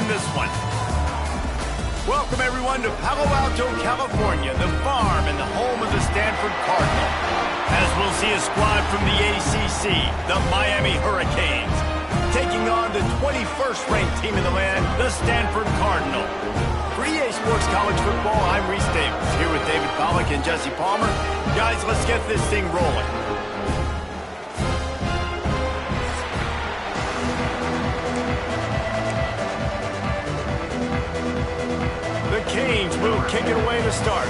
win this one. Welcome, everyone, to Palo Alto, California, the farm and the home of the Stanford Cardinal. As we'll see a squad from the ACC, the Miami Hurricanes, taking on the 21st ranked team in the land, the Stanford Cardinal. For EA Sports College Football, I'm Reese Davis, here with David Pollack and Jesse Palmer. Guys, let's get this thing rolling. The Canes will kick it away to start.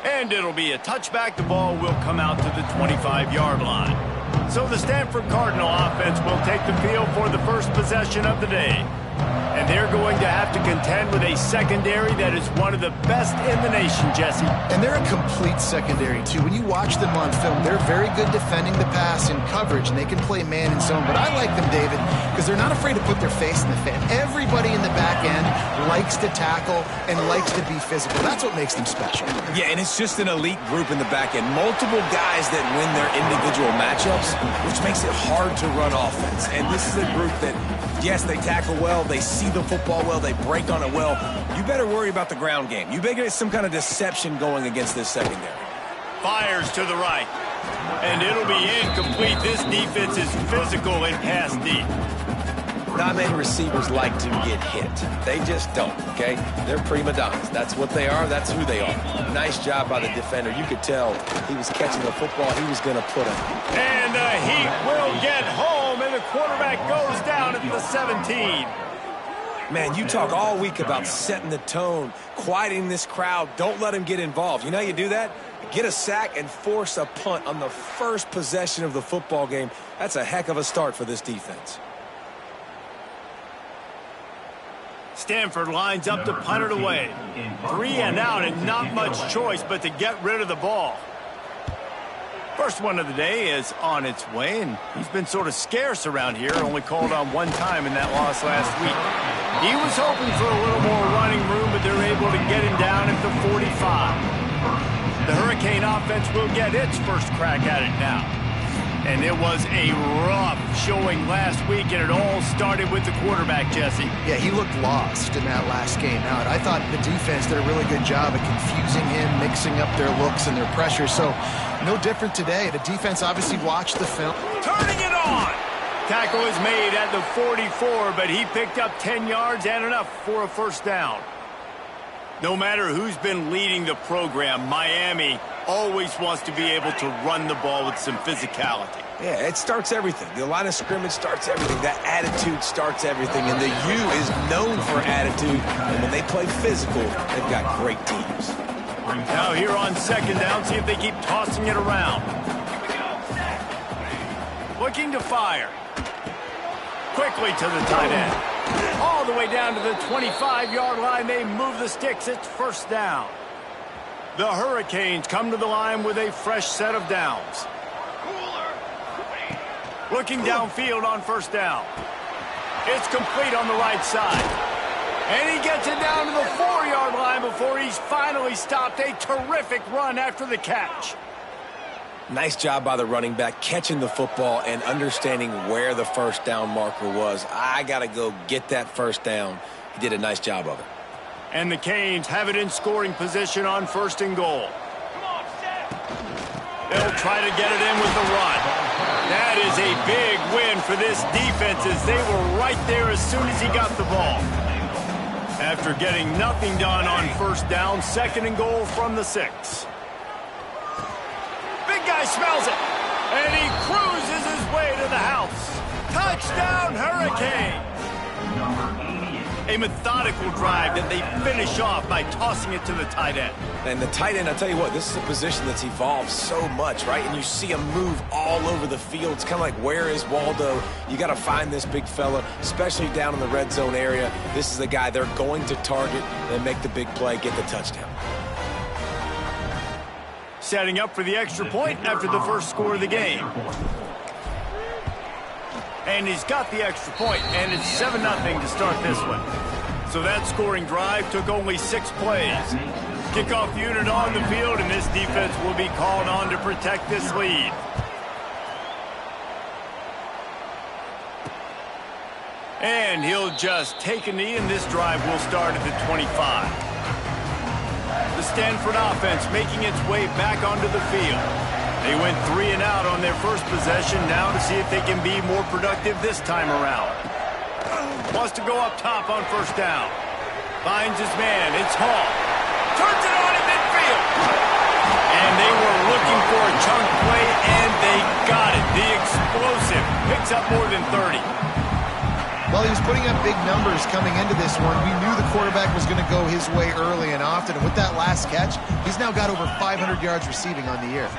And it'll be a touchback. The ball will come out to the 25-yard line. So the Stanford Cardinal offense will take the field for the first possession of the day. And they're going to have to contend with a secondary that is one of the best in the nation, Jesse. And they're a complete secondary, too. When you watch them on film, they're very good defending the pass in coverage, and they can play man and zone. But I like them, David, because they're not afraid to put their face in the fan. Everybody in the back end likes to tackle and likes to be physical. That's what makes them special. Yeah, and it's just an elite group in the back end. Multiple guys that win their individual matchups, which makes it hard to run offense. And this is a group that, yes, they tackle well, they see the football well, they break on it well. You better worry about the ground game. You better get some kind of deception going against this secondary. Fires to the right. And it'll be incomplete. This defense is physical and pass deep. Not many receivers like to get hit. They just don't, okay? They're prima donnas. That's what they are. That's who they are. Nice job by the defender. You could tell he was catching the football. He was going to put him. And the Heat will get home, and the quarterback goes down at the 17. Man, you talk all week about setting the tone, quieting this crowd. Don't let them get involved. You know how you do that? Get a sack and force a punt on the first possession of the football game. That's a heck of a start for this defense. Stanford lines up to punt it away. 3 and out, and not much choice but to get rid of the ball. First one of the day is on its way, and he's been sort of scarce around here, only called on one time in that loss last week. He was hoping for a little more running room, but they're able to get him down at the 45. The Hurricane offense will get its first crack at it now. And it was a rough showing last week, and it all started with the quarterback, Jesse. Yeah, he looked lost in that last game out. I thought the defense did a really good job of confusing him, mixing up their looks and their pressure. So, no different today. The defense obviously watched the film. Turning it on! Tackle is made at the 44, but he picked up 10 yards and enough for a first down. No matter who's been leading the program, Miami always wants to be able to run the ball with some physicality. Yeah, it starts everything. The line of scrimmage starts everything. That attitude starts everything. And the U is known for attitude. And when they play physical, they've got great teams. Now here on second down, see if they keep tossing it around. Looking to fire. Quickly to the tight end. All the way down to the 25-yard line. They move the sticks. It's first down. The Hurricanes come to the line with a fresh set of downs. Looking downfield on first down. It's complete on the right side. And he gets it down to the 4-yard line before he's finally stopped. A terrific run after the catch. Nice job by the running back, catching the football and understanding where the first down marker was. I got to go get that first down. He did a nice job of it. And the Canes have it in scoring position on first and goal. They'll try to get it in with the run. That is a big win for this defense as they were right there as soon as he got the ball. After getting nothing done on first down, second and goal from the 6. Big guy smells it, and he cruises his way to the house. Touchdown, Hurricane! A methodical drive that they finish off by tossing it to the tight end. And the tight end, I'll tell you what, this is a position that's evolved so much, right? And you see him move all over the field. It's kind of like, where is Waldo? You got to find this big fella, especially down in the red zone area. This is the guy they're going to target and make the big play, get the touchdown. Setting up for the extra point after the first score of the game. And he's got the extra point, and it's 7-0 to start this one. So that scoring drive took only 6 plays. Kickoff unit on the field, and this defense will be called on to protect this lead. And he'll just take a knee, and this drive will start at the 25. The Stanford offense making its way back onto the field. They went 3 and out on their first possession, now to see if they can be more productive this time around. Wants to go up top on first down. Finds his man, it's Hall. Turns it on in midfield. And they were looking for a chunk play, and they got it. The explosive picks up more than 30. Well, he was putting up big numbers coming into this one. We knew the quarterback was going to go his way early and often. And with that last catch, he's now got over 500 yards receiving on the year.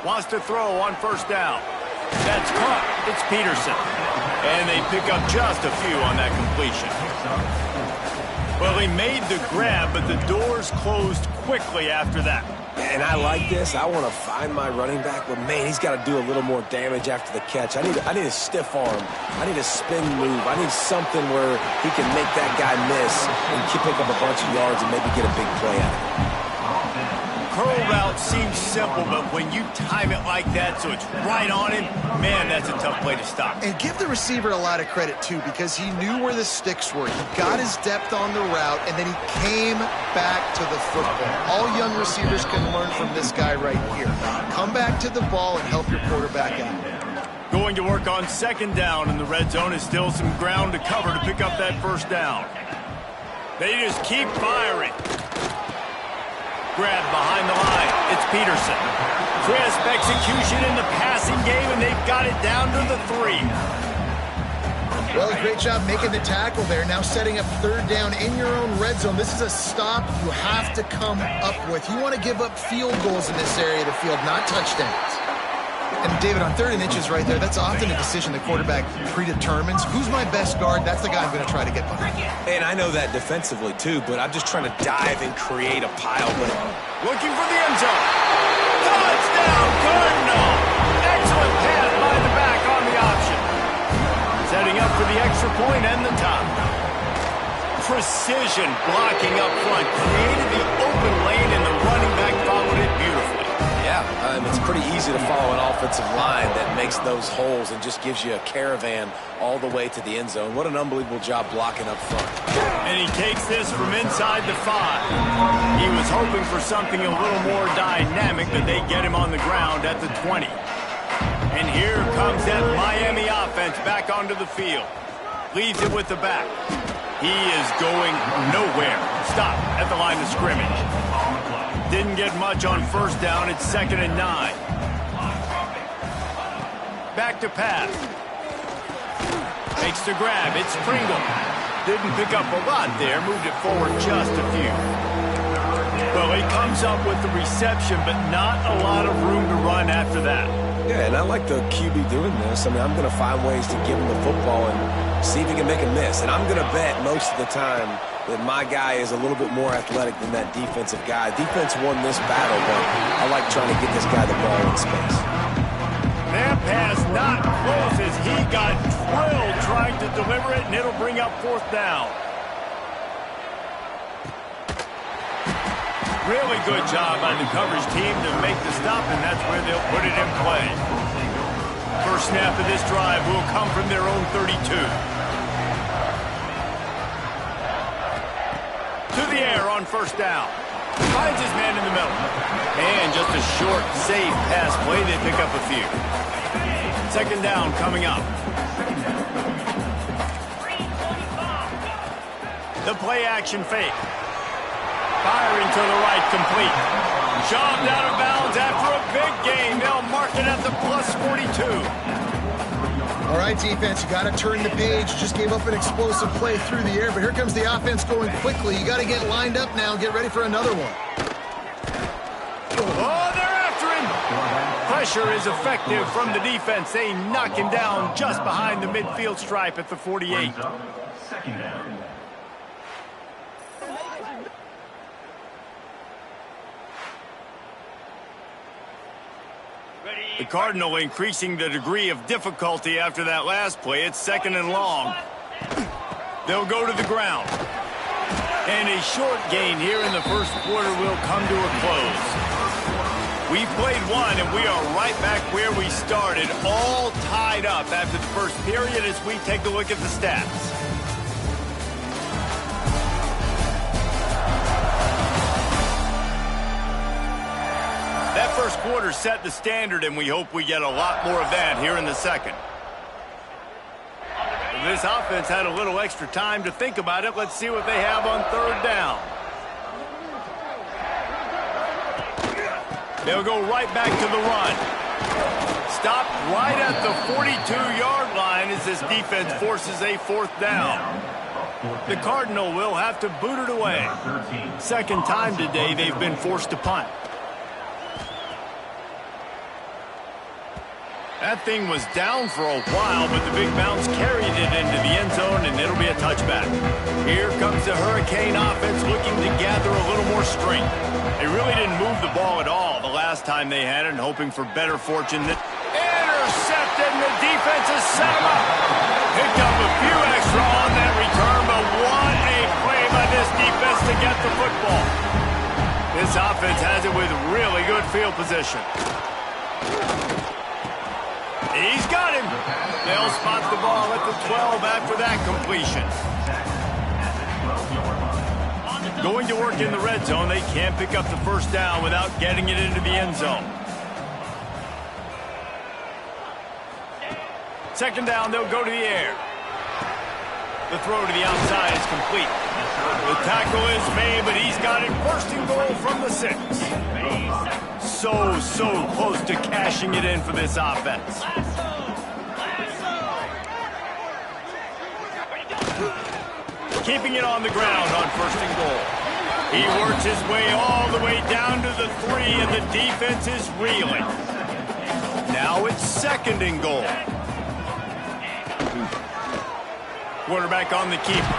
Wants to throw on first down. That's caught. It's Peterson. And they pick up just a few on that completion. Well, he made the grab, but the doors closed quickly after that. And I like this. I want to find my running back, but man, he's got to do a little more damage after the catch. I need a stiff arm. I need a spin move. I need something where he can make that guy miss and pick up a bunch of yards and maybe get a big play out of it. Curl route seems simple, but when you time it like that so it's right on him, man, that's a tough play to stop. And give the receiver a lot of credit, too, because he knew where the sticks were. He got his depth on the route, and then he came back to the football. All young receivers can learn from this guy right here. Come back to the ball and help your quarterback out. Going to work on second down, and the red zone is still some ground to cover to pick up that first down. They just keep firing. Grab behind the line. It's Peterson. Crisp execution in the passing game, and they've got it down to the 3. Well, great job making the tackle there. Now setting up third down in your own red zone. This is a stop you have to come up with. You want to give up field goals in this area of the field, not touchdowns. And David, on 3rd and inches right there, that's often a decision the quarterback predetermines. Who's my best guard? That's the guy I'm going to try to get behind. And I know that defensively, too, but I'm just trying to dive and create a pile. But looking for the end zone. Touchdown, Cardinal! Excellent pass by the back on the option. Setting up for the extra point and the top. Precision blocking up front. Created the open lane, and the running back followed it beautifully. Yeah, it's pretty easy to follow an offensive line that makes those holes and just gives you a caravan all the way to the end zone. What an unbelievable job blocking up front. And he takes this from inside the 5. He was hoping for something a little more dynamic, but they get him on the ground at the 20. And here comes that Miami offense back onto the field. Leaves it with the back. He is going nowhere. Stop at the line of scrimmage. Didn't get much on first down. It's 2nd and 9. Back to pass. Makes the grab. It's Pringle. Didn't pick up a lot there. Moved it forward just a few. Well, he comes up with the reception, but not a lot of room to run after that. Yeah, and I like the QB doing this. I mean, I'm going to find ways to give him the football and see if he can make a miss. And I'm going to bet most of the time that my guy is a little bit more athletic than that defensive guy. Defense won this battle, but I like trying to get this guy the ball in space. That pass not close as he got drilled trying to deliver it, and it'll bring up 4th down. Really good job by the coverage team to make the stop, and that's where they'll put it in play. First snap of this drive will come from their own 32. To the air on first down. Finds his man in the middle. And just a short, safe pass play. They pick up a few. 2nd down coming up. The play action fake. Firing to the right, complete. Shoved out of bounds after a big gain. They'll mark it at the plus 42. All right, defense, you got to turn the page. Just gave up an explosive play through the air, but here comes the offense going quickly. You got to get lined up now and get ready for another one. Oh, they're after him. Pressure is effective from the defense. They knock him down just behind the midfield stripe at the 48. The Cardinal increasing the degree of difficulty after that last play. It's 2nd and long. They'll go to the ground. And a short gain here in the first quarter will come to a close. We played one, and we are right back where we started, all tied up after the first period as we take a look at the stats. That first quarter set the standard, and we hope we get a lot more of that here in the second. This offense had a little extra time to think about it. Let's see what they have on third down. They'll go right back to the run. Stopped right at the 42-yard line as this defense forces a fourth down. The Cardinal will have to boot it away. Second time today they've been forced to punt. That thing was down for a while, but the big bounce carried it into the end zone, and it'll be a touchback. Here comes the Hurricane offense looking to gather a little more strength. They really didn't move the ball at all the last time they had it, and hoping for better fortune. Intercepted, and the defense has set him up. Picked up a few extra on that return, but what a play by this defense to get the football. This offense has it with really good field position. He's got him. They'll spot the ball at the 12 after that completion. Going to work in the red zone, they can't pick up the first down without getting it into the end zone. Second down, they'll go to the air. The throw to the outside is complete. The tackle is made, but he's got it first and goal from the 6. So close to cashing it in for this offense. Keeping it on the ground on first and goal. He works his way all the way down to the 3, and the defense is reeling. Now it's second and goal. Quarterback on the keeper.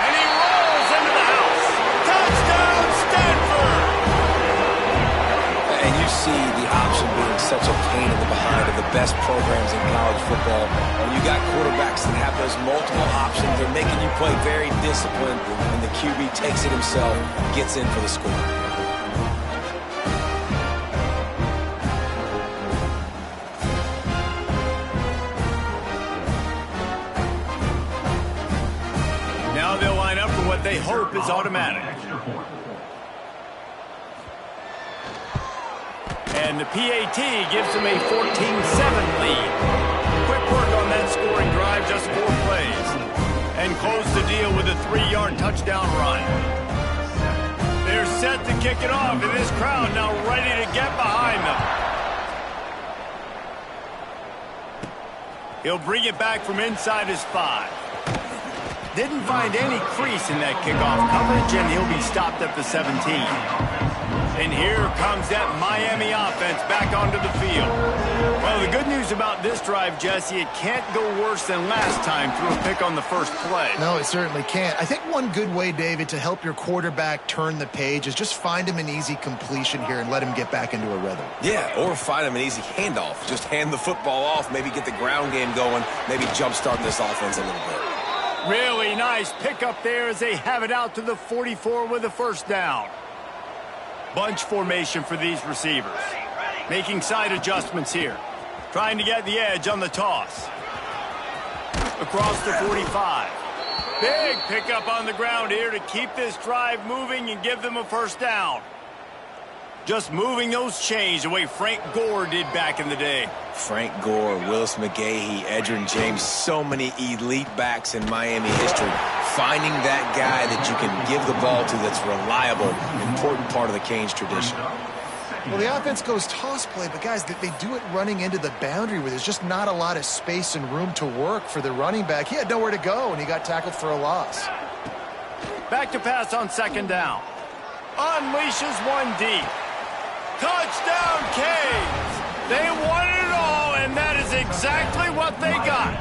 And he rolls into the house. Touchdown, Stanford! And you see the option being such a pain in the behind of the best programs in college football. When you got quarterbacks that have those multiple options, they're making you play very disciplined, and the QB takes it himself, gets in for the score. Now they'll line up for what they hope is automatic. And the PAT gives them a 14-7 lead. Quick work on that scoring drive, just 4 plays. And close the deal with a 3-yard touchdown run. They're set to kick it off, and this crowd now ready to get behind them. He'll bring it back from inside his 5. Didn't find any crease in that kickoff coverage, and he'll be stopped at the 17. And here comes that Miami offense back onto the field. Well, the good news about this drive, Jesse, it can't go worse than last time through a pick on the first play. No, it certainly can't. I think one good way, David, to help your quarterback turn the page is just find him an easy completion here and let him get back into a rhythm. Yeah, or find him an easy handoff. Just hand the football off, maybe get the ground game going, maybe jumpstart this offense a little bit. Really nice pickup there as they have it out to the 44 with a first down. Bunch formation for these receivers. Making side adjustments here. Trying to get the edge on the toss. Across the 45. Big pickup on the ground here to keep this drive moving and give them a first down. Just moving those chains the way Frank Gore did back in the day. Frank Gore, Willis McGahee, Edgerrin James, so many elite backs in Miami history. Finding that guy that you can give the ball to that's reliable, important part of the Canes tradition. Well, the offense goes toss play, but guys, they do it running into the boundary where there's just not a lot of space and room to work for the running back. He had nowhere to go, and he got tackled for a loss. Back to pass on second down. Unleashes one deep. Touchdown, Canes! They wanted it all, and that is exactly what they got.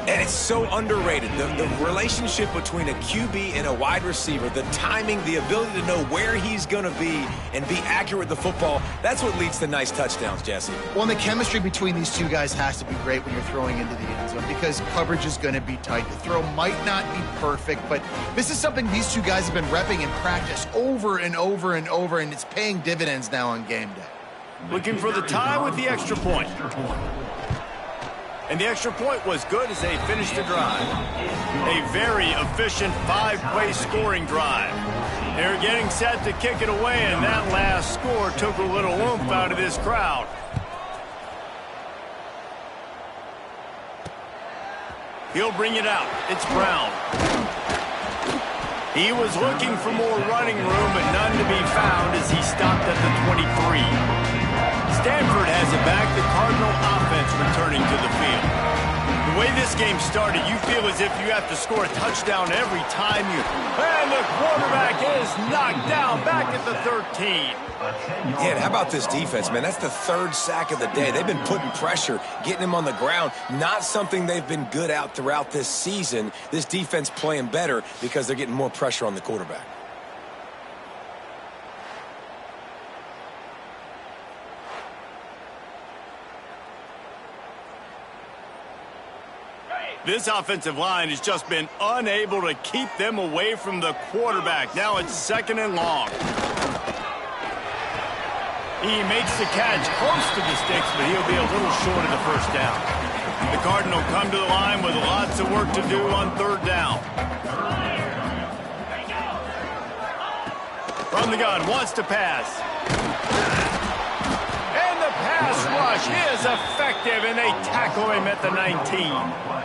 And it's so underrated. The relationship between a QB and a wide receiver, the timing, the ability to know where he's going to be and be accurate with the football, that's what leads to nice touchdowns, Jesse. Well, and the chemistry between these two guys has to be great when you're throwing into the end zone because coverage is going to be tight. The throw might not be perfect, but this is something these two guys have been repping in practice over and over and over, and it's paying dividends now on game day. Looking for the tie with the extra point. And the extra point was good as they finished the drive. A very efficient 5-play scoring drive. They're getting set to kick it away, and that last score took a little oomph out of this crowd. He'll bring it out. It's Brown. He was looking for more running room, but none to be found as he stopped at the 23. Stanford has it back, the Cardinal offense returning to the field. The way this game started, you feel as if you have to score a touchdown every time you... And the quarterback is knocked down back at the 13. Yeah, and how about this defense, man? That's the third sack of the day. They've been putting pressure, getting him on the ground. Not something they've been good at throughout this season. This defense playing better because they're getting more pressure on the quarterback. This offensive line has just been unable to keep them away from the quarterback. Now it's 2nd and long. He makes the catch close to the sticks, but he'll be a little short of the first down. The Cardinal come to the line with lots of work to do on 3rd down. From the gun, wants to pass. And the pass rush is effective, and they tackle him at the 19.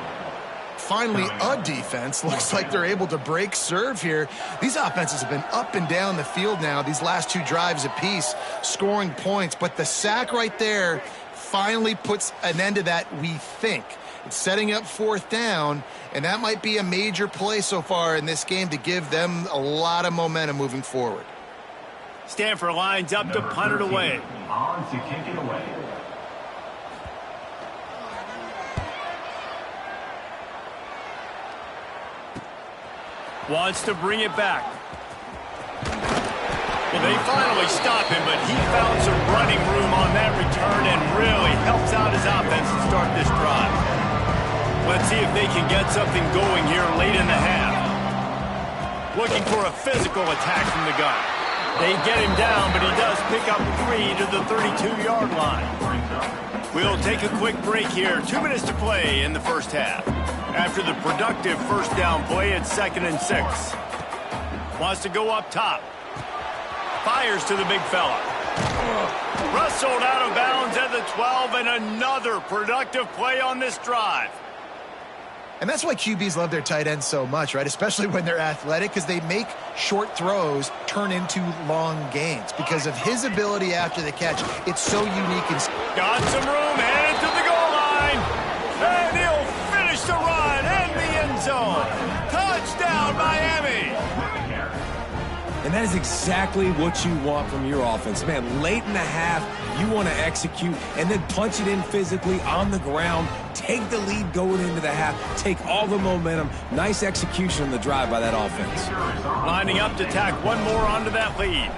Finally, a defense looks like they're able to break serve here. These offenses have been up and down the field now, these last 2 drives apiece, scoring points. But the sack right there finally puts an end to that, we think. It's setting up 4th down, and that might be a major play so far in this game to give them a lot of momentum moving forward. Stanford lines up to punt it away. On to kick it away. Wants to bring it back. Well, they finally stop him, but he found some running room on that return and really helps out his offense to start this drive. Let's see if they can get something going here late in the half. Looking for a physical attack from the gun. They get him down, but he does pick up 3 to the 32-yard line. We'll take a quick break here. 2 minutes to play in the first half. After the productive first down play, it's 2nd and 6. Wants to go up top. Fires to the big fella. Wrestled out of bounds at the 12, and another productive play on this drive. And that's why QBs love their tight ends so much, right? Especially when they're athletic, because they make short throws turn into long gains. Because of his ability after the catch, it's so unique. And got some room, headed to the goal line. And he'll finish the run in the end zone. Touchdown, Miami. And that is exactly what you want from your offense. Man, late in the half, you want to execute and then punch it in physically on the ground, take the lead going into the half, take all the momentum. Nice execution on the drive by that offense. Lining up to tack one more onto that lead.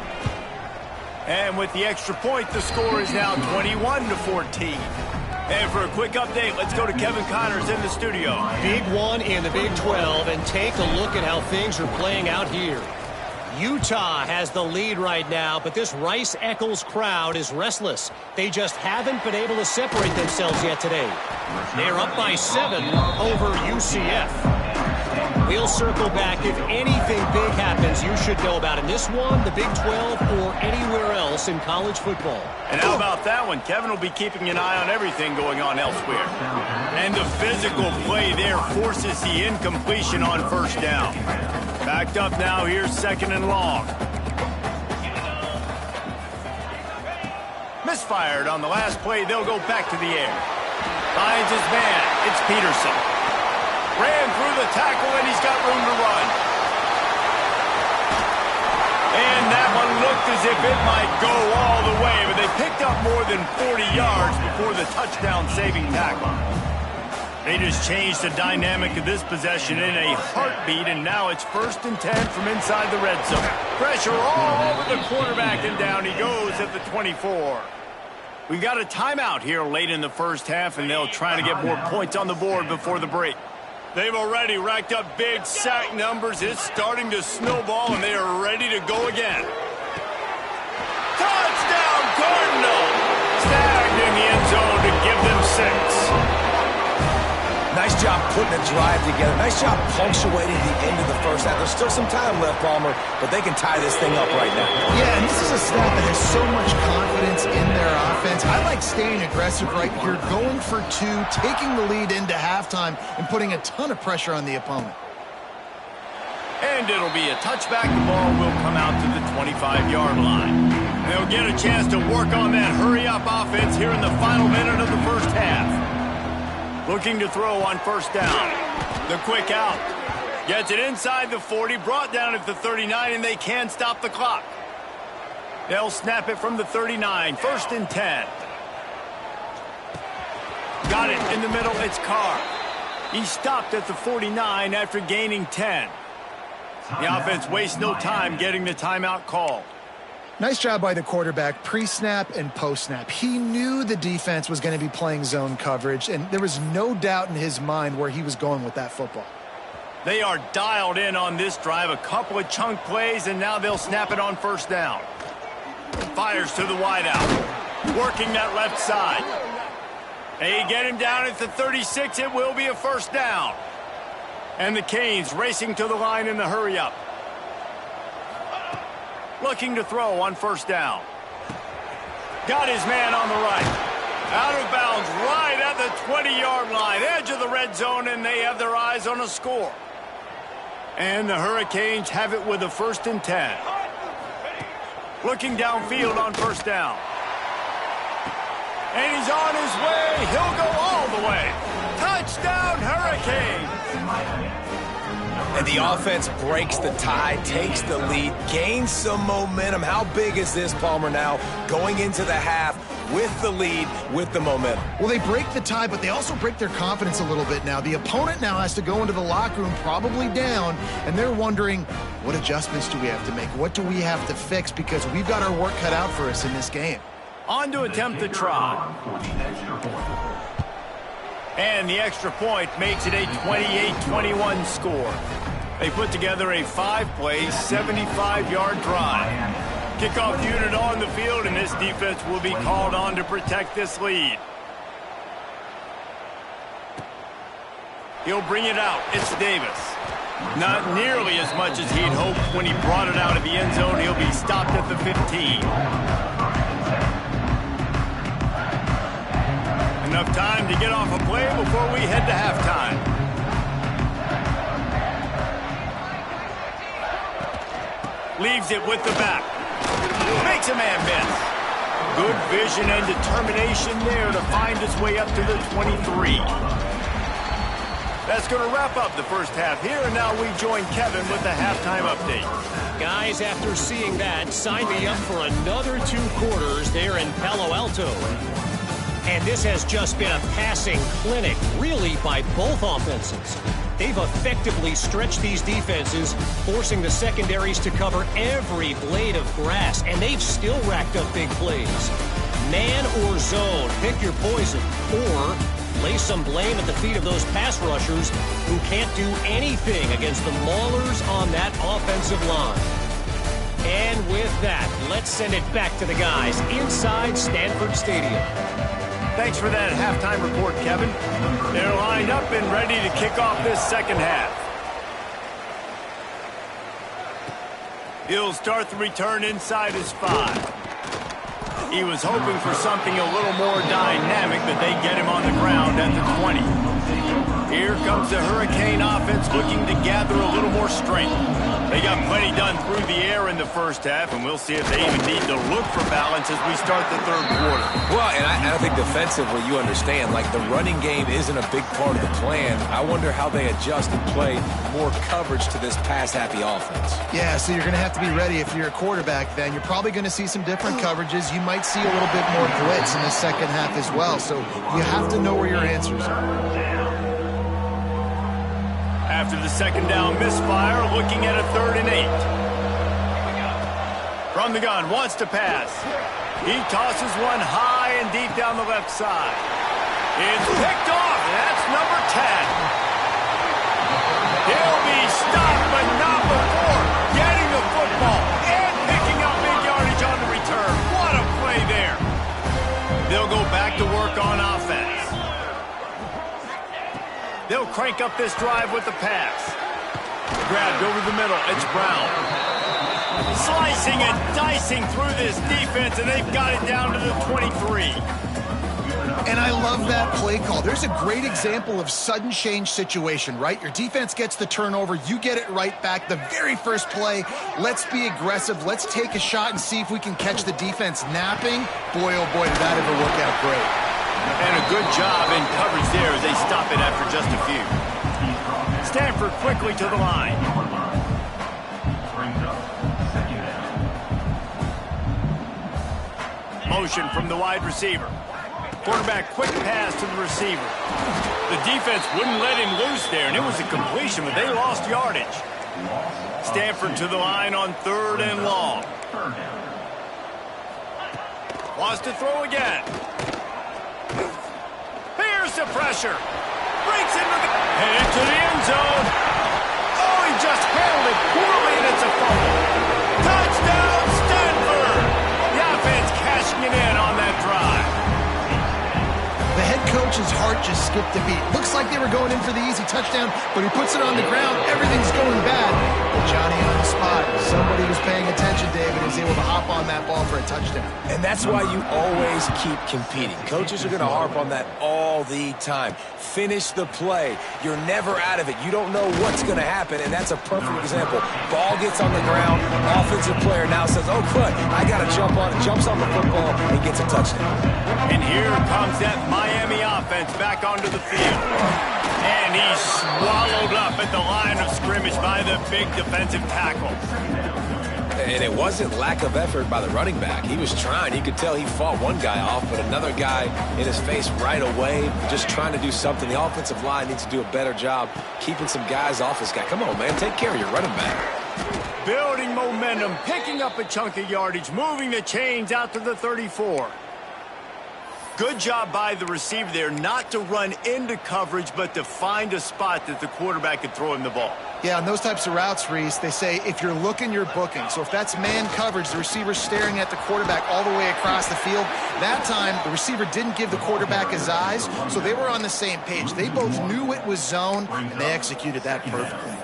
And with the extra point, the score is now 21-14. And for a quick update, let's go to Kevin Connors in the studio. Big one in the Big 12, and take a look at how things are playing out here. Utah has the lead right now, but this Rice-Eccles crowd is restless. They just haven't been able to separate themselves yet today. They're up by 7 over UCF. We'll circle back if anything big happens you should know about in this one, the Big 12, or anywhere else in college football. And how about that one? Kevin will be keeping an eye on everything going on elsewhere. And the physical play there forces the incompletion on first down. Backed up now, here's 2nd and long. Misfired on the last play, they'll go back to the air. Finds his man, it's Peterson. Ran through the tackle and he's got room to run. And that one looked as if it might go all the way, but they picked up more than 40 yards before the touchdown-saving tackle. They just changed the dynamic of this possession in a heartbeat, and now it's 1st and 10 from inside the red zone. Pressure all over the quarterback, and down he goes at the 24. We've got a timeout here late in the first half, and they'll try to get more points on the board before the break. They've already racked up big sack numbers. It's starting to snowball, and they are ready to go again. Touchdown, Cardinal! Snagged in the end zone to give them 6. Nice job putting a drive together. Nice job punctuating the end of the first half. There's still some time left, Palmer, but they can tie this thing up right now. Yeah, and this is a staff that has so much confidence in their offense. I like staying aggressive right here, going for 2, taking the lead into halftime, and putting a ton of pressure on the opponent. And it'll be a touchback. The ball will come out to the 25-yard line. They'll get a chance to work on that hurry-up offense here in the final minute of the first half. Looking to throw on 1st down. The quick out. Gets it inside the 40, brought down at the 39, and they can stop the clock. They'll snap it from the 39, 1st and 10. Got it in the middle, it's Carr. He stopped at the 49 after gaining 10. The offense wastes no time getting the timeout called. Nice job by the quarterback, pre-snap and post-snap. He knew the defense was going to be playing zone coverage, and there was no doubt in his mind where he was going with that football. They are dialed in on this drive, a couple of chunk plays, and now they'll snap it on 1st down. Fires to the wideout, working that left side. They get him down at the 36. It will be a 1st down. And the Canes racing to the line in the hurry-up. Looking to throw on 1st down. Got his man on the right. Out of bounds right at the 20-yard line. Edge of the red zone, and they have their eyes on a score. And the Hurricanes have it with a 1st and 10. Looking downfield on 1st down. And he's on his way. He'll go all the way. Touchdown, Hurricanes! And the offense breaks the tie, takes the lead, gains some momentum. How big is this, Palmer, now going into the half with the lead, with the momentum? Well, they break the tie, but they also break their confidence a little bit now. The opponent now has to go into the locker room probably down, and they're wondering, what adjustments do we have to make? What do we have to fix? Because we've got our work cut out for us in this game. On to attempt the try. And the extra point makes it a 28-21 score. They put together a 5-play, 75-yard drive. Kickoff unit on the field, and this defense will be called on to protect this lead. He'll bring it out. It's Davis. Not nearly as much as he'd hoped when he brought it out of the end zone. He'll be stopped at the 15. Enough time to get off a play before we head to halftime. Leaves it with the back. Makes a man miss. Good vision and determination there to find his way up to the 23. That's going to wrap up the first half here, and now we join Kevin with the halftime update. Guys, after seeing that, sign me up for another 2 quarters there in Palo Alto. And this has just been a passing clinic, really, by both offenses. They've effectively stretched these defenses, forcing the secondaries to cover every blade of grass, and they've still racked up big plays. Man or zone, pick your poison, or lay some blame at the feet of those pass rushers who can't do anything against the maulers on that offensive line. And with that, let's send it back to the guys inside Stanford Stadium. Thanks for that halftime report, Kevin. They're lined up and ready to kick off this second half. He'll start the return inside his 5. He was hoping for something a little more dynamic, but they get him on the ground at the 20. Here comes the Hurricane offense looking to gather a little more strength. They got plenty done through the air in the first half, and we'll see if they even need to look for balance as we start the third quarter. Well, and I think defensively, you understand, like the running game isn't a big part of the plan. I wonder how they adjust and play more coverage to this pass-happy offense. Yeah, so you're going to have to be ready if you're a quarterback then. You're probably going to see some different coverages. You might see a little bit more blitz in the second half as well, so you have to know where your answers are. After the second down misfire, looking at a 3rd and 8. From the gun, wants to pass. He tosses one high and deep down the left side. It's picked off. That's number 10. He'll be stopped, but not before getting the football and picking up big yardage on the return. What a play there. They'll go back to work on offense. They'll crank up this drive with the pass. Grabbed over the middle. It's Brown. Slicing and dicing through this defense, and they've got it down to the 23. And I love that play call. There's a great example of sudden change situation, right? Your defense gets the turnover. You get it right back. The very first play, let's be aggressive. Let's take a shot and see if we can catch the defense napping. Boy, oh boy, did that ever work out great. And a good job in coverage there as they stop it after just a few. Stanford quickly to the line. Motion from the wide receiver. Quarterback quick pass to the receiver. The defense wouldn't let him loose there, and it was a completion, but they lost yardage. Stanford to the line on 3rd and long. Wants to throw again. Here's the pressure. Breaks headed to the end zone. Oh, he just handled it poorly, and it's a fumble. Touchdown, Stanford! The offense cashing it in on that drive. The head coach's heart just skipped a beat. Looks like they were going in for the easy touchdown, but he puts it on the ground. Everything's going bad. But Johnny on the spot. Somebody who's paying attention, David, is able to hop on that ball for a touchdown. And that's why you always keep competing. Coaches are going to harp on that all the time. Finish the play. You're never out of it. You don't know what's going to happen, and that's a perfect example. Ball gets on the ground. Offensive player now says, oh, crud, I got to jump on it. Jumps on the football and gets a touchdown. And here comes that Miami offense back onto the field. And he's swallowed up at the line of scrimmage by the big defensive tackle. And it wasn't lack of effort by the running back. He was trying. You could tell he fought one guy off, but another guy in his face right away, just trying to do something. The offensive line needs to do a better job keeping some guys off this guy. Come on, man. Take care of your running back. Building momentum, picking up a chunk of yardage, moving the chains out to the 34. Good job by the receiver there not to run into coverage, but to find a spot that the quarterback could throw him the ball. Yeah, on those types of routes, Reese, they say if you're looking, you're booking. So if that's man coverage, the receiver's staring at the quarterback all the way across the field. That time, the receiver didn't give the quarterback his eyes, so they were on the same page. They both knew it was zone, and they executed that perfectly.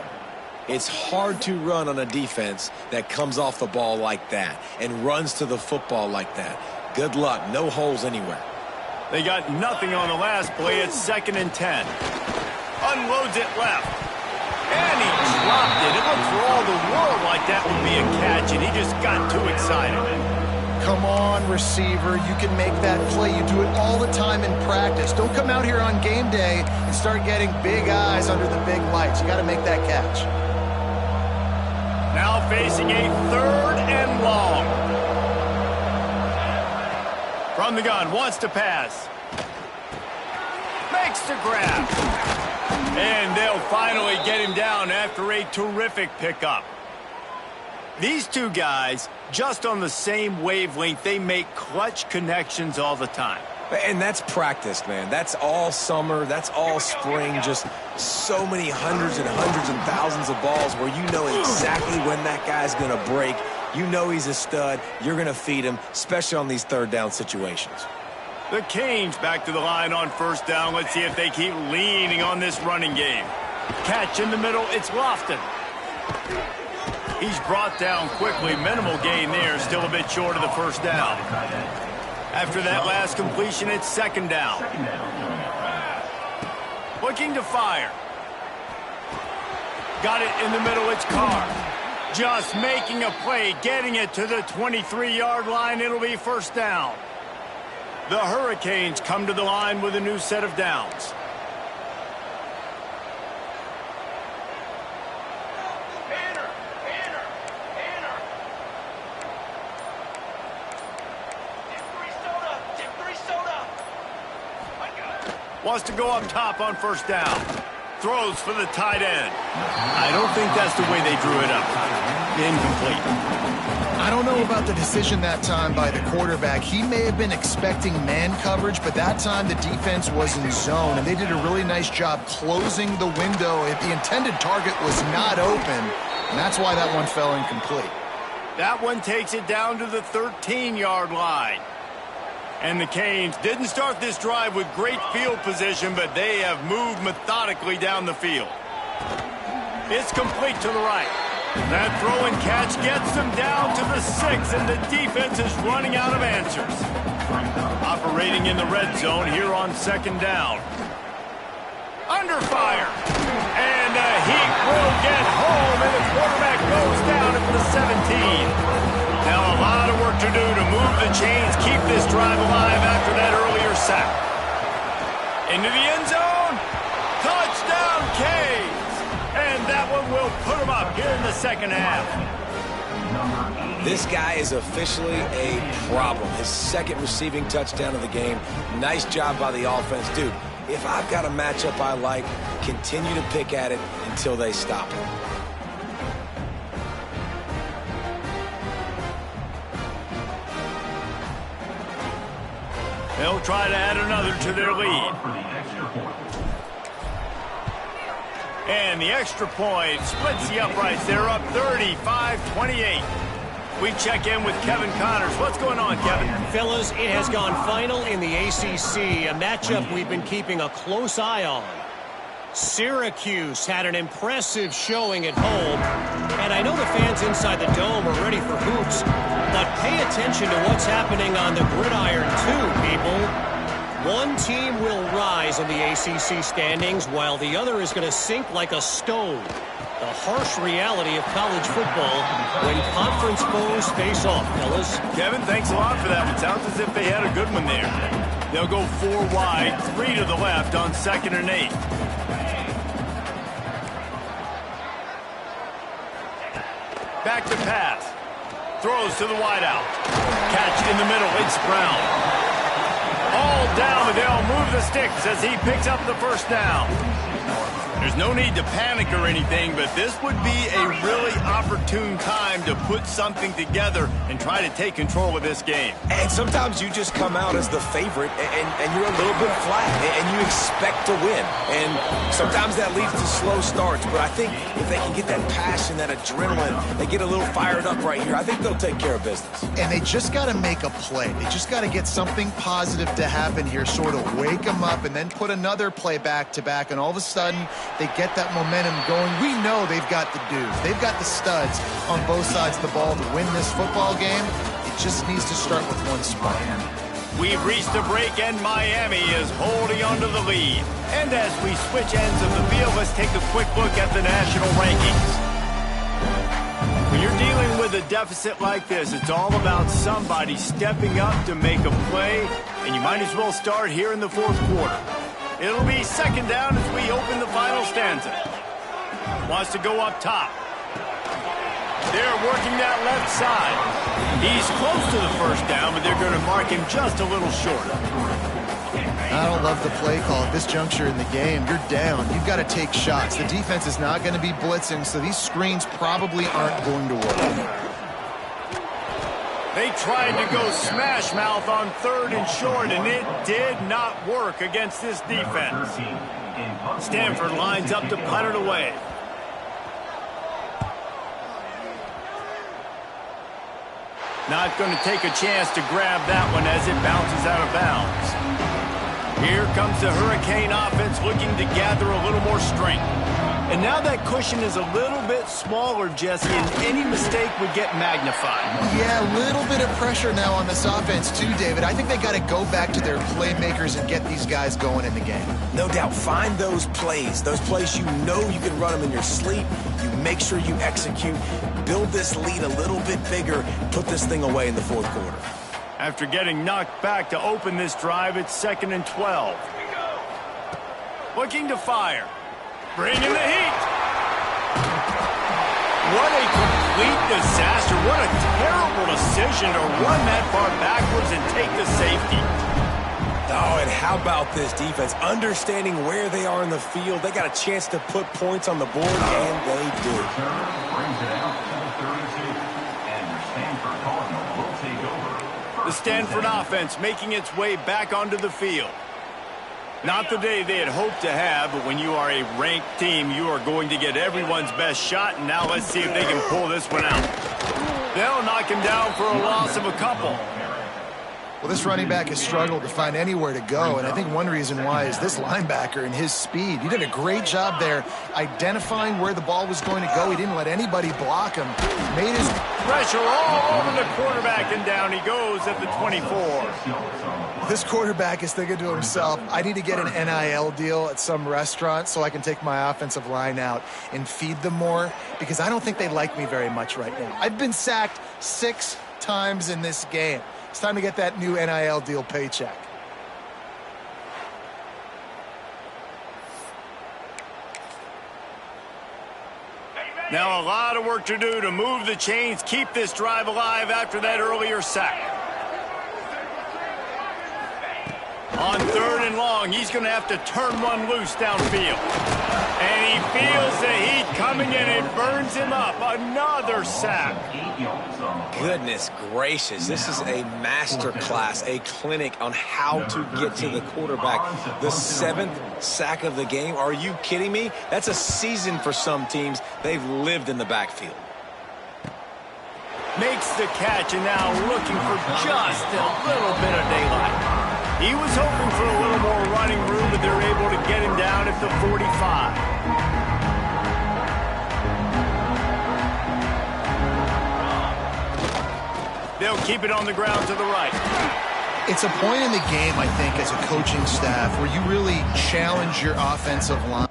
It's hard to run on a defense that comes off the ball like that and runs to the football like that. Good luck. No holes anywhere. They got nothing on the last play. It's 2nd and 10. Unloads it left. And he dropped it. It looked for all the world like that would be a catch, and he just got too excited. Come on, receiver. You can make that play. You do it all the time in practice. Don't come out here on game day and start getting big eyes under the big lights. You got to make that catch. Now facing a 3rd and long. From the gun, wants to pass. Makes the grab. And they'll finally get him down after a terrific pickup. These two guys, just on the same wavelength, they make clutch connections all the time. And that's practice, man. That's all summer. That's all spring. Just so many hundreds and thousands of balls where you know exactly when that guy's going to break. You know he's a stud. You're going to feed him, especially on these 3rd down situations. The Canes back to the line on 1st down. Let's see if they keep leaning on this running game. Catch in the middle. It's Lofton. He's brought down quickly. Minimal gain there. Still a bit short of the 1st down. After that last completion, it's 2nd down. Looking to fire. Got it in the middle. It's Carr. Just making a play, getting it to the 23-yard line. It'll be 1st down. The Hurricanes come to the line with a new set of downs. Wants to go up top on 1st down. throws for the tight end. I don't think that's the way they drew it up. Incomplete. I don't know about the decision that time by the quarterback. He may have been expecting man coverage, but that time the defense was in zone, and they did a really nice job closing the window if the intended target was not open, and that's why that one fell incomplete. That one takes it down to the 13-yard line. And the Canes didn't start this drive with great field position, but they have moved methodically down the field. It's complete to the right. That throw and catch gets them down to the 6, and the defense is running out of answers. Operating in the red zone here on second down. Under fire. And he will get home, and the quarterback goes down at the 17. Now a lot of work to do to move the chains, keep this drive alive after that earlier sack. Into the end zone. Touchdown, Canes. And that one will put them up here in the second half. This guy is officially a problem. His second receiving touchdown of the game. Nice job by the offense. Dude, if I've got a matchup I like, continue to pick at it until they stop it. They'll try to add another to their lead. And the extra point splits the uprights. They're up 35-28. We check in with Kevin Connors. What's going on, Kevin? Fellas, it has gone final in the ACC, a matchup we've been keeping a close eye on. Syracuse had an impressive showing at home, and I know the fans inside the dome are ready for hoops, but pay attention to what's happening on the gridiron too, people. One team will rise in the ACC standings while the other is going to sink like a stone. The harsh reality of college football when conference foes face off, fellas. Kevin, thanks a lot for that one. Sounds as if they had a good one there. They'll go 4 wide, 3 to the left on 2nd and 8. Back to pass. Throws to the wideout. Catch in the middle. It's Brown. All down, but they'll move the sticks as he picks up the first down. There's no need to panic or anything, but this would be a really opportune time to put something together and try to take control of this game. And sometimes you just come out as the favorite, and you're a little bit flat, and you expect to win. And sometimes that leads to slow starts, but I think if they can get that passion, that adrenaline, they get a little fired up right here, I think they'll take care of business. And they just got to make a play. They just got to get something positive to happen here, sort of wake them up, and then put another play back-to-back, and all of a sudden, they get that momentum going. We know they've got the dudes. They've got the studs on both sides of the ball to win this football game. It just needs to start with one spark. We've reached a break, and Miami is holding onto the lead. And as we switch ends of the field, let's take a quick look at the national rankings. When you're dealing with a deficit like this, it's all about somebody stepping up to make a play, and you might as well start here in the 4th quarter. It'll be 2nd down as we open the final stanza. Wants to go up top. They're working that left side. He's close to the first down, but they're going to mark him just a little short. I don't love the play call at this juncture in the game. You're down. You've got to take shots. The defense is not going to be blitzing, so these screens probably aren't going to work. They tried to go smash mouth on 3rd and short, and it did not work against this defense. Stanford lines up to punt it away. Not going to take a chance to grab that one as it bounces out of bounds. Here comes the Hurricane offense looking to gather a little more strength. And now that cushion is a little bit smaller, Jesse, and any mistake would get magnified. Yeah, a little bit of pressure now on this offense too, David. I think they got to go back to their playmakers and get these guys going in the game. No doubt, find those plays you know you can run them in your sleep. You make sure you execute. Build this lead a little bit bigger. Put this thing away in the 4th quarter. After getting knocked back to open this drive, it's 2nd and 12. Looking to fire. Bringing the heat. What a complete disaster. What a terrible decision to run that far backwards and take the safety. Oh, and how How about this defense? Understanding where they are in the field. They got a chance to put points on the board, and they do. Brings it out to the 32. And your Stanford Cardinal will take over. The Stanford offense making its way back onto the field. Not the day they had hoped to have, but when you are a ranked team, you are going to get everyone's best shot, and now let's see if they can pull this one out. They'll knock him down for a loss of a couple. Well, this running back has struggled to find anywhere to go, and I think one reason why is this linebacker and his speed. He did a great job there identifying where the ball was going to go. He didn't let anybody block him. Made his pressure all over the quarterback, and down he goes at the 24. This quarterback is thinking to himself, I need to get an NIL deal at some restaurant so I can take my offensive line out and feed them more, because I don't think they like me very much right now. I've been sacked 6 times in this game. It's time to get that new NIL deal paycheck. Now a lot of work to do to move the chains, keep this drive alive after that earlier sack. On 3rd and long, he's going to have to turn one loose downfield. And he feels the heat coming in. It burns him up. Another sack. Goodness gracious. This is a master class, a clinic on how to get to the quarterback. The 7th sack of the game. Are you kidding me? That's a season for some teams. They've lived in the backfield. Makes the catch, and now looking for just a little bit of daylight. He was hoping for a little more running room, but they're able to get him down at the 45. They'll keep it on the ground to the right. It's a point in the game, I think, as a coaching staff where you really challenge your offensive line.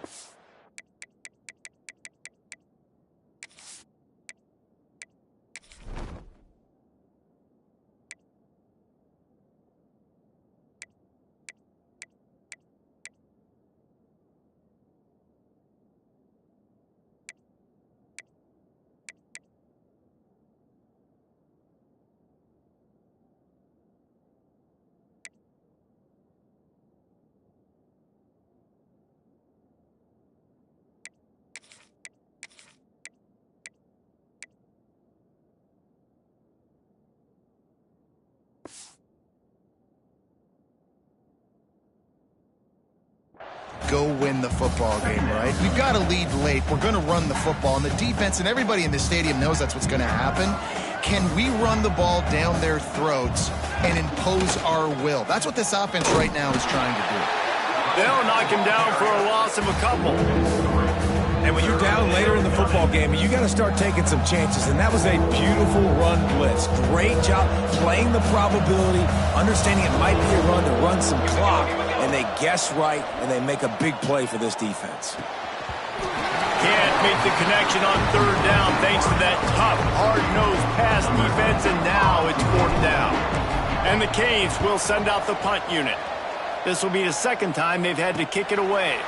Go win the football game, right? We've got to lead late. We're going to run the football, and the defense and everybody in the stadium knows that's what's going to happen. Can we run the ball down their throats and impose our will? That's what this offense right now is trying to do. They'll knock him down for a loss of a couple. And when you're down later in the football game, you got to start taking some chances, and that was a beautiful run blitz. Great job playing the probability, understanding it might be a run to run some clock, and they guess right, and they make a big play for this defense. Can't make the connection on 3rd down thanks to that tough, hard-nosed pass defense, and now it's 4th down. And the Canes will send out the punt unit. This will be the 2nd time they've had to kick it away.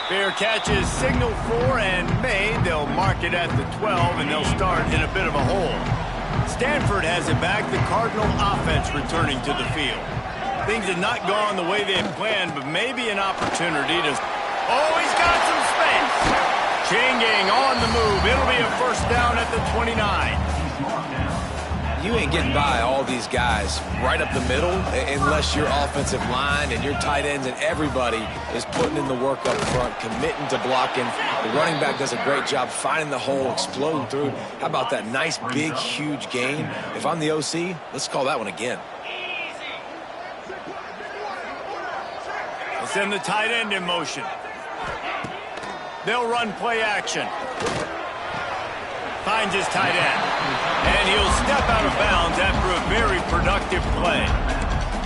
Fair catch is signaled for and made. They'll mark it at the 12, and they'll start in a bit of a hole. Stanford has it back. The Cardinal offense returning to the field. Things have not gone the way they had planned, but maybe an opportunity to... Oh, he's got some space. Chain gang on the move. It'll be a 1st down at the 29. You ain't getting by all these guys right up the middle unless your offensive line and your tight ends and everybody is putting in the work up front, committing to blocking. The running back does a great job finding the hole, exploding through. How about that nice, big, huge gain? If I'm the OC, let's call that one again. Let's send the tight end in motion. They'll run play action. Finds his tight end. And he'll step out of bounds after a very productive play.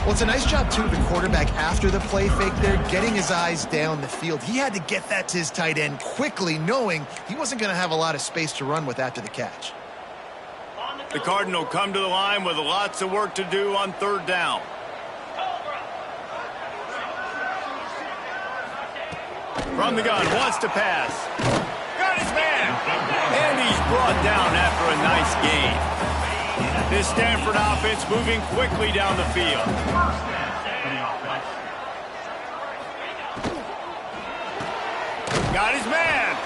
Well, it's a nice job, too, of the quarterback after the play fake there, getting his eyes down the field. He had to get that to his tight end quickly, knowing he wasn't going to have a lot of space to run with after the catch. The Cardinal come to the line with lots of work to do on 3rd down. From the gun, wants to pass. Got his man. And he's brought down after a nice gain. This Stanford offense moving quickly down the field. Got his man.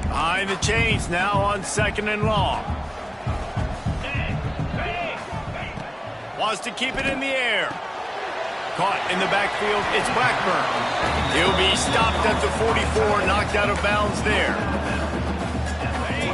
Behind the chains now on 2nd and long. Wants to keep it in the air. Caught in the backfield, it's Blackburn. He'll be stopped at the 44, knocked out of bounds there.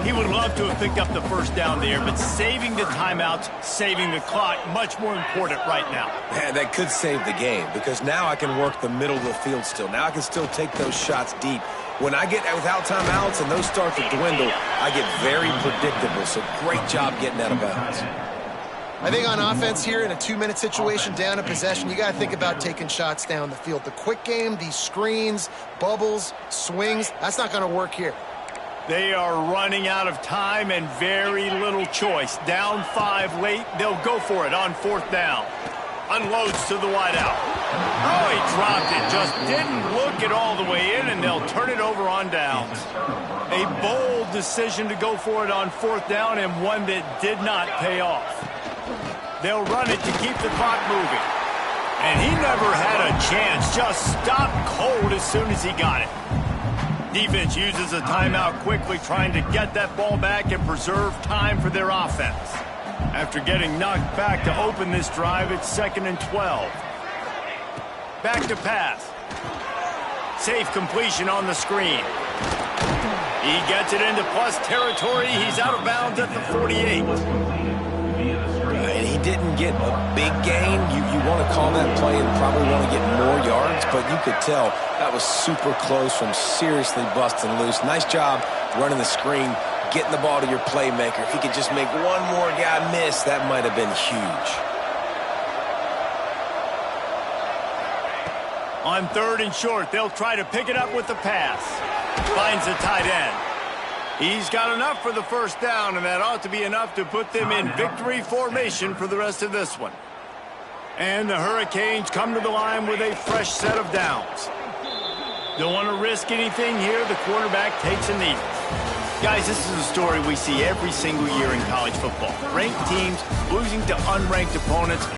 He would love to have picked up the first down there, but saving the timeouts, saving the clock, much more important right now. Man, that could save the game because now I can work the middle of the field still. Now I can still take those shots deep. When I get without timeouts and those start to dwindle, I get very predictable. So great job getting out of bounds. I think on offense here, in a 2-minute situation, down a possession, you got to think about taking shots down the field. The quick game, these screens, bubbles, swings, that's not going to work here. They are running out of time and very little choice. Down 5 late, they'll go for it on 4th down. Unloads to the wideout. Oh, he dropped it. Just didn't look it all the way in, and they'll turn it over on downs. A bold decision to go for it on 4th down, and one that did not pay off. They'll run it to keep the clock moving. And he never had a chance. Just stopped cold as soon as he got it. Defense uses a timeout quickly, trying to get that ball back and preserve time for their offense. After getting knocked back to open this drive, it's 2nd and 12. Back to pass. Safe completion on the screen. He gets it into plus territory. He's out of bounds at the 48. And he didn't get a big gain. You want to call that play and probably want to get more yards, but you could tell that was super close from seriously busting loose. Nice job running the screen, getting the ball to your playmaker. If he could just make one more guy miss, that might have been huge. On 3rd and short, they'll try to pick it up with the pass. Finds the tight end. He's got enough for the first down, and that ought to be enough to put them in victory formation for the rest of this one. And the Hurricanes come to the line with a fresh set of downs. Don't want to risk anything here. The quarterback takes a knee. Guys, this is a story we see every single year in college football. Ranked teams losing to unranked opponents.